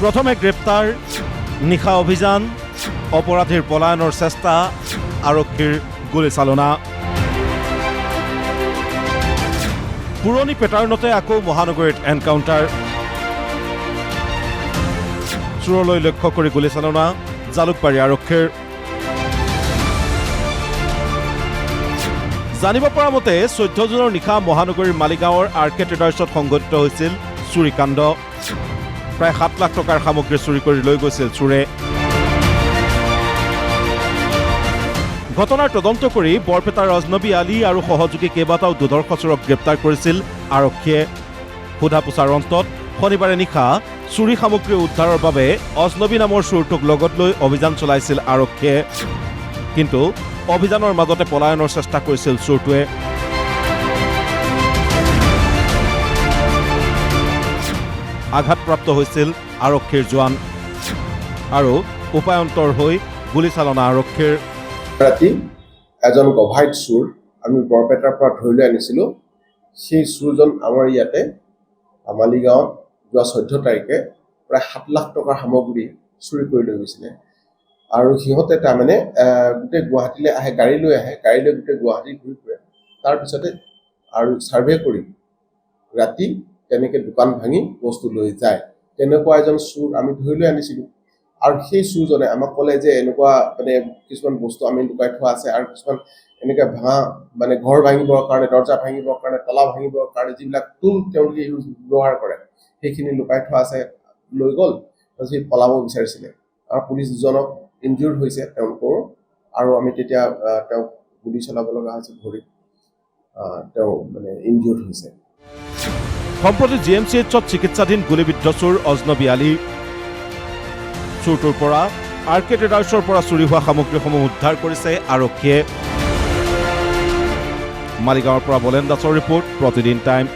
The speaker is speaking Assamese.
প্ৰথমে গ্ৰেপ্তাৰ, নিশা অভিযান, অপৰাধীৰ পলায়নৰ চেষ্টা, আৰক্ষীৰ গুলীচালনা। পুৰণি পেটাৰ্ণতে আকৌ মহানগৰীত এনকাউণ্টাৰ। চোৰলৈ লক্ষ্য কৰি গুলীচালনা, জালুকবাৰী আৰক্ষীৰ। জানিব পৰা মতে 14 জুনৰ নিশা মহানগৰীৰ মালিগাঁৱৰ আৰ কে ট্ৰেডাৰ্ছত সংঘটিত হৈছিল চুৰিকাণ্ড। প্ৰায় 7 লাখ টকাৰ সামগ্ৰী চুৰি কৰি লৈ গৈছিল চোৰে। ঘটনাৰ তদন্ত কৰি বৰপেটাৰ অজনবী আলী আৰু সহযোগী কেইবাটাও দুৰ্ধৰ্ষ চোৰক গ্ৰেপ্তাৰ কৰিছিল আৰক্ষীয়ে। সোধা পোছাৰ অন্তত শনিবাৰে নিশা চুৰি সামগ্ৰী উদ্ধাৰৰ বাবে অজনবী নামৰ চোৰটোক লগত লৈ অভিযান চলাইছিল আৰক্ষীয়ে। কিন্তু অভিযানৰ মাজতে পলায়নৰ চেষ্টা কৰিছিল চোৰটোৱে। আঘাতপ্ৰাপ্ত হৈছিল আৰক্ষীৰ জোৱান আৰু উপায়ন্তৰ হৈ গুলীচালনা আৰক্ষীৰ। ৰাতি এজন গভাইট চোৰ আমি বৰপেটাৰ পৰা ধৰি লৈ আনিছিলোঁ। সেই চোৰজন আমাৰ ইয়াতে মালিগাঁৱত যোৱা 14 তাৰিখে প্ৰায় 7 লাখ টকাৰ সামগ্ৰী চুৰি কৰি লৈ গৈছিলে। আৰু সিহঁতে তাৰমানে গোটেই গুৱাহাটীলৈ আহে, গাড়ী লৈ গোটেই গুৱাহাটী ঘূৰি ফুৰে। তাৰপিছতে আৰু ছাৰ্ভে কৰি ৰাতি তেনেকৈ দোকান ভাঙি বস্তু লৈ যায়। তেনেকুৱা এজন চোৰ আমি ধৰি লৈ আনিছিলোঁ। আৰু সেই চোৰজনে আমাক ক'লে যে এনেকুৱা মানে কিছুমান বস্তু আমি লুকাই থোৱা আছে আৰু কিছুমান এনেকৈ ভাঙা মানে ঘৰ ভাঙিবৰ কাৰণে, দৰ্জা ভাঙিবৰ কাৰণে, তলা ভাঙিবৰ কাৰণে যিবিলাক টুল তেওঁলোকে ব্যৱহাৰ কৰে সেইখিনি লুকাই থোৱা আছে, লৈ গ'ল। তাৰপিছত পলাব বিচাৰিছিলে আৰু পুলিচ দুজনক ইনজিউৰ্ড হৈছে তেওঁলোকৰ। আৰু আমি তেতিয়া তেওঁক গুলী চলাব লগা হৈছে ভৰিত, তেওঁ মানে ইনজিউৰ্ড হৈছে। সম্প্ৰতি GMCHত চিকিৎসাধীন গুলীবিদ্ধ চোৰ অজনবী আলী। চোৰটোৰ পৰা আৰ কে ট্ৰেডাৰ্ছৰ পৰা চুৰি হোৱা সামগ্ৰীসমূহ উদ্ধাৰ কৰিছে আৰক্ষীয়ে। মালিগাঁৱৰ পৰা বলেন দাসৰ ৰিপৰ্ট, প্ৰতিদিন টাইম।